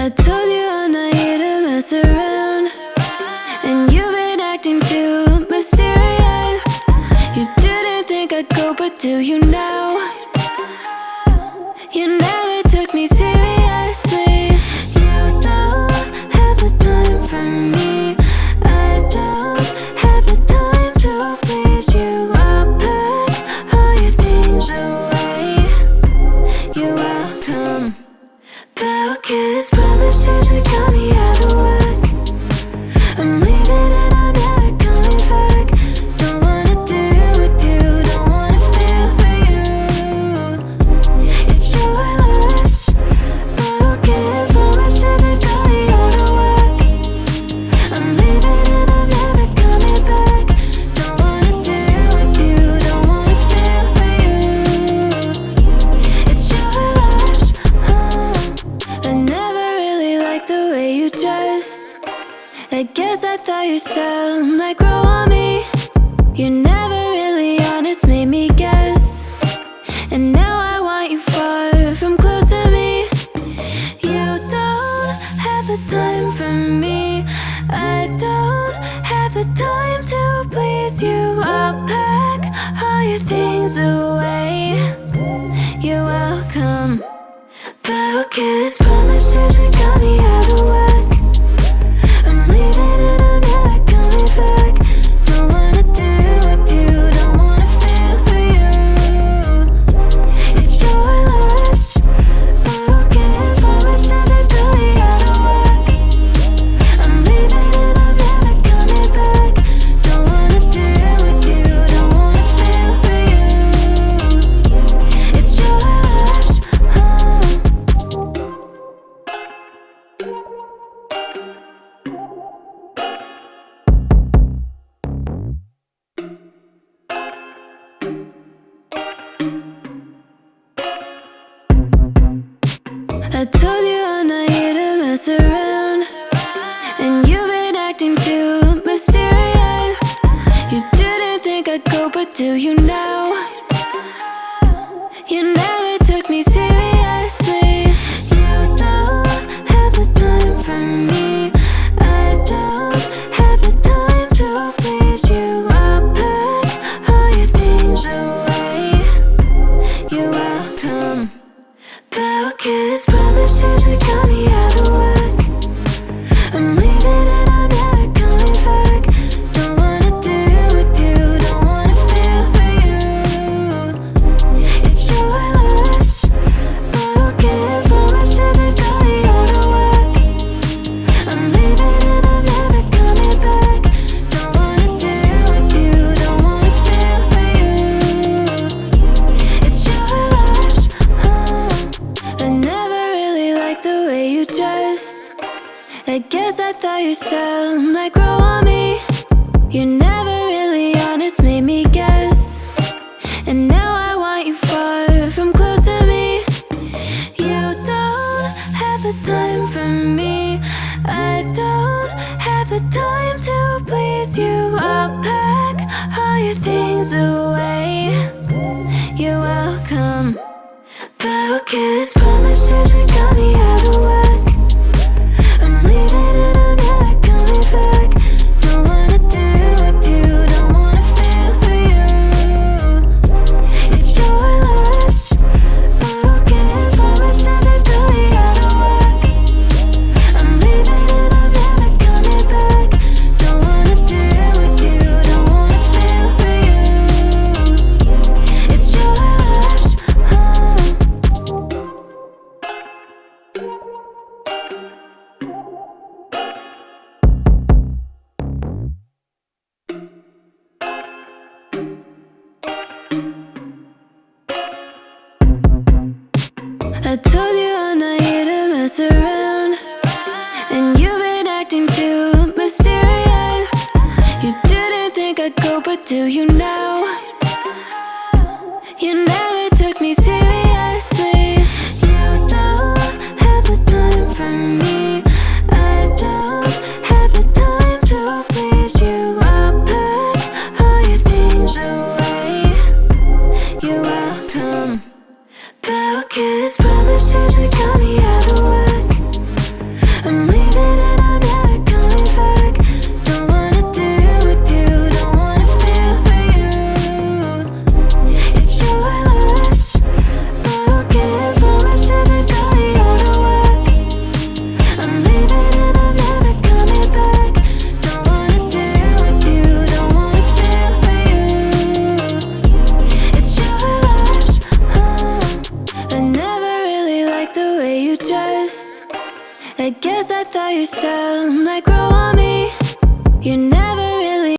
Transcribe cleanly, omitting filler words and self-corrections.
I told you I'm not here to mess around, and you've been acting too mysterious. You didn't think I'd go, but do you now? You never took me seriously. You don't have the time for me. I don't have the time to please you. I'll pack all your things away. You're welcome. Broken promises that got me out of whack. I'm leaving and I'm never coming back. Don't wanna deal with you, don't wanna feel for you. It's your loss. Broken promises that got me out of whack. I'm leaving and I'm never coming back. Don't wanna deal with you, don't wanna feel for you. It's your loss. I never really liked the way you dressed. I guess I thought your style might grow on me. You're never really honest, made me guess. And now I want you far from close to me. You don't have the time for me. I don't have the time to please you. I'll pack all your things away. You're welcome. Broken promises that got me out of whack. I'm leaving and I'm never coming back. Don't wanna deal with you, don't wanna feel for you. It's your loss. Broken promises that got me out of whack. I'm leaving and I'm never coming back. Don't wanna deal with you, don't wanna feel for you. It's your loss. I told you I'm not here to mess around, and you've been acting too mysterious. You didn't think I'd go, but do you now? You never took me seriously. You don't have the time for me. I don't have the time to please you. I'll pack all your things away. You're welcome. Broken promises that got me out of whack. I'm leaving and I'm never coming back. Don't wanna deal with you, don't wanna feel for you. It's your loss. Broken promises that got me out of whack. I'm leaving and I'm never coming back. Don't wanna deal with you, don't wanna feel for you. It's your loss. I never really liked the way you dressed. I guess I thought your style might grow on me. You're never really honest, made me guess. And now I want you far from close to me. You don't have the time for me. I don't have the time to please you. I'll pack all your things away. You're welcome. Broken promises that got me out of whack. I'm leaving and I'm never coming back. Don't wanna deal with you, don't wanna feel for you. It's your loss. Broken promises that got me out of whack. I'm leaving and I'm never coming back. Don't wanna deal with you, don't wanna feel for you. It's your loss. I told you I'm not here to mess around, and you've been acting too mysterious. You didn't think I'd go, but do you now? You never took me seriously. You don't have the time for me. I don't have the time to please you. I'll pack all your things away. You're welcome. Broken promises I guess I thought your style might grow on me. You never